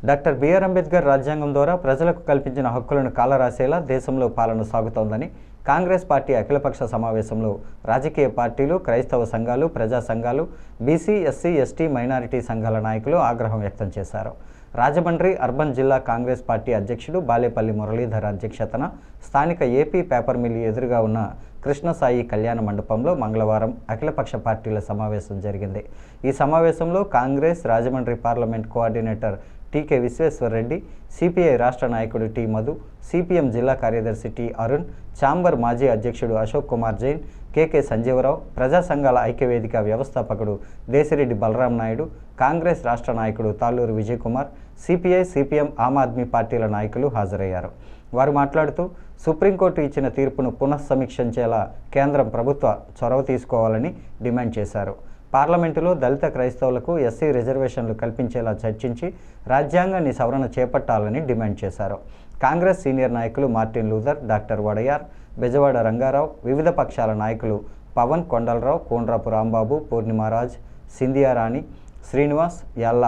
Doctor BR Ambedkar రాజ్యాంగం ద్వారా ప్రజలకు కల్పించిన హక్కులను కాలరాసేలా దేశంలో పాలన సాగుతోందని కాంగ్రెస్ పార్టీ అఖిలపక్ష సమావేశంలో రాజకీయ పార్టీలు, క్రైస్తవ సంఘాలు, ప్రజా సంఘాలు, బీసీ, ఎస్సీ, ఎస్టీ, మైనారిటీ సంఘాల నాయకులు ఆగ్రహం వ్యక్తం చేశారు. రాజమండ్రి అర్బన్ జిల్లా కాంగ్రెస్ పార్టీ అధ్యక్షుడు బాలేపల్లి మురళీధర్ అధ్యక్షతన స్థానిక ఏపీ పేపర్ మిల్ ఎదురుగా ఉన్న కృష్ణసాయి కళ్యాణ మండపంలో మంగళవారం అఖిలపక్ష పార్టీల సమావేశం జరిగింది. ఈ సమావేశంలో కాంగ్రెస్ రాజమండ్రి పార్లమెంట్ కోఆర్డినేటర్ టీకే విశ్వేశ్వరరెడ్డి, సిపిఐ రాష్ట్ర నాయకుడు టి మధు, సిపిఎం జిల్లా కార్యదర్శి టి అరుణ్, ఛాంబర్ మాజీ అధ్యక్షుడు అశోక్ కుమార్ జైన్, కేకే సంజీవరావు, ప్రజా సంఘాల ఐక్యవేదిక వ్యవస్థాపకుడు దేశిరెడ్డి బలరాం నాయుడు, కాంగ్రెస్ రాష్ట్ర నాయకుడు తాళ్ళూరు విజయ్ కుమార్, సిపిఐ, సిపిఎం, ఆమ్ ఆద్మీ పార్టీల నాయకులు హాజరయ్యారు. వారు మాట్లాడుతూ సుప్రీంకోర్టు ఇచ్చిన తీర్పును పునఃసమీక్షించేలా కేంద్రం ప్రభుత్వ చొరవ తీసుకోవాలని డిమాండ్ చేశారు. పార్లమెంటులో దళిత క్రైస్తవులకు ఎస్సీ రిజర్వేషన్లు కల్పించేలా చర్చించి రాజ్యాంగాన్ని సవరణ చేపట్టాలని డిమాండ్ చేశారు. కాంగ్రెస్ సీనియర్ నాయకులు Martin Luther, doctor Wadiyar, Bezawada Rangarao, వివిధ పక్షాల నాయకులు పవన్, కొండలరావు, కోండ్రాపు రాంబాబు, పూర్ణిమారాజ్, సింధియా రాణి, శ్రీనివాస్, యాళ్ళ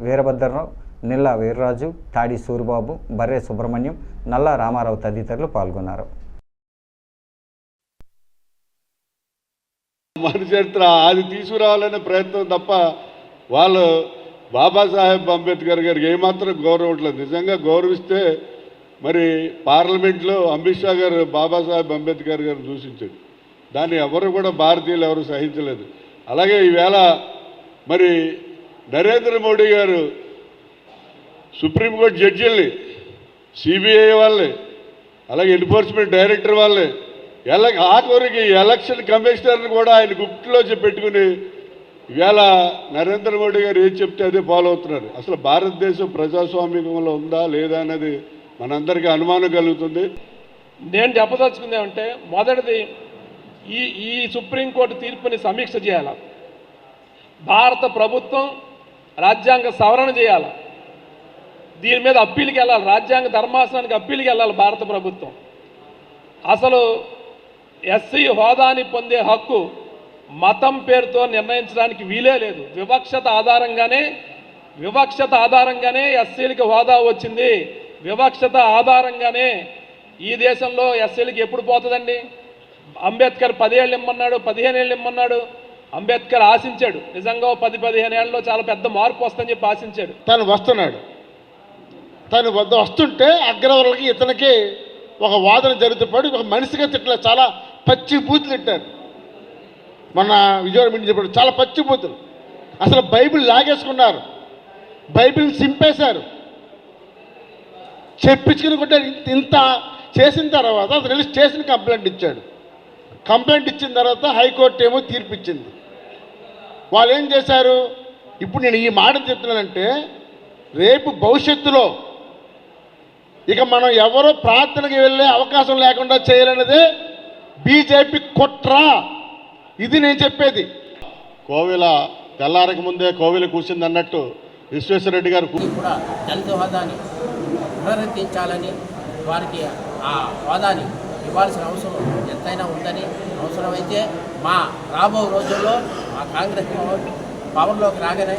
వీరభద్రరావు, నిల్లా వీర్రాజు, తాడి సూరిబాబు, బర్రె సుబ్రహ్మణ్యం, నల్లా రామారావు తదితరులు పాల్గొన్నారు. మన చరిత్ర అది తీసుకురావాలనే ప్రయత్నం తప్ప వాళ్ళు బాబాసాహెబ్ అంబేద్కర్ గారికి ఏమాత్రం గౌరవం ఉండలేదు. నిజంగా గౌరవిస్తే మరి పార్లమెంట్లో అమిత్ షా గారు బాబాసాహెబ్ అంబేద్కర్ గారిని దూషించాడు. దాన్ని ఎవరు కూడా భారతీయులు ఎవరు సహించలేదు. అలాగే ఈవేళ మరి నరేంద్ర మోడీ గారు సుప్రీంకోర్టు జడ్జిల్ని, సిబిఐ వాళ్ళని, అలాగే ఎన్ఫోర్స్మెంట్ డైరెక్టర్ వాళ్ళని, ఆఖరికి ఎలక్షన్ కమిషనర్ని కూడా ఆయన గుప్తులో పెట్టుకుని ఇవాళ నరేంద్ర మోడీ గారు ఏం చెప్తే అదే ఫాలో అవుతున్నారు. అసలు భారతదేశం ప్రజాస్వామ్యంలో ఉందా లేదా అనేది మనందరికీ అనుమానం కలుగుతుంది. నేను చెప్పదలుచుకుంది ఏమంటే, మొదటిది ఈ సుప్రీంకోర్టు తీర్పుని సమీక్ష చేయాలి. భారత ప్రభుత్వం రాజ్యాంగ సవరణ చేయాలి. దీని మీద అప్పీల్కి వెళ్ళాలి. రాజ్యాంగ ధర్మాసనానికి అప్పీల్కి వెళ్ళాలి భారత ప్రభుత్వం. అసలు ఎస్సీ హోదాని పొందే హక్కు మతం పేరుతో నిర్ణయించడానికి వీలే లేదు. వివక్షత ఆధారంగానే ఎస్సీలకి హోదా వచ్చింది. వివక్షత ఆధారంగానే ఈ దేశంలో ఎస్సీలకి ఎప్పుడు పోతుందండి? అంబేద్కర్ 10 ఏళ్ళు ఇమ్మన్నాడు, 15 ఏళ్ళు ఇమ్మన్నాడు. అంబేద్కర్ ఆశించాడు, నిజంగా 10-15 ఏళ్ళలో చాలా పెద్ద మార్పు వస్తుందని చెప్పి ఆశించాడు. తను వస్తున్నాడు. తను వస్తుంటే అగ్రవర్లకి ఇతనికి ఒక వాదన జరుగుతున్నప్పుడు ఒక మనిషిగా తిట్టలేదు, చాలా పచ్చి బూతులు తిట్టారు. మొన్న విజయవాడ మీటింగ్ చెప్పాడు, చాలా పచ్చి బూతులు. అసలు బైబిల్ లాగేసుకున్నారు, బైబిల్ని సింపేశారు, చెప్పించుకుని కొట్టారు. ఇంత చేసిన తర్వాత అతను వెళ్ళి స్టేషన్ కంప్లైంట్ ఇచ్చాడు. కంప్లైంట్ ఇచ్చిన తర్వాత హైకోర్టు ఏమో తీర్పు ఇచ్చింది. వాళ్ళు ఏం చేశారు? ఇప్పుడు నేను ఈ మాట చెప్తున్నానంటే రేపు భవిష్యత్తులో ఇక మనం ఎవరో ప్రార్థనకి వెళ్ళే అవకాశం లేకుండా చేయాలన్నదే బీజేపీ కుట్ర. ఇది నేను చెప్పేది. కోవిల తెల్లారక ముందే కోవిల కూర్చుంది అన్నట్టు విశ్వేశ్వరరెడ్డి గారు కూడా దళిత హోదాని పునరుద్ధరించాలని, వారికి ఆ హోదాని ఇవ్వాల్సిన అవసరం ఎంతైనా ఉందని, అవసరమైతే మా రాబో రోజుల్లో మా కాంగ్రెస్ పవర్లోకి రాగానే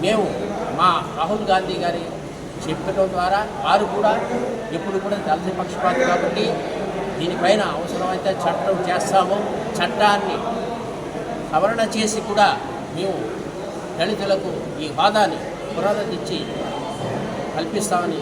మేము మా రాహుల్ గాంధీ గారి చెప్పడం ద్వారా వారు కూడా ఇప్పుడు కూడా దళిత పక్షపాతి కాబట్టి దీనిపైన అవసరమైతే చట్టం చేస్తాము. చట్టాన్ని సవరణ చేసి కూడా మేము దళితులకు ఈ హోదాని పునరుద్ధరించి కల్పిస్తామని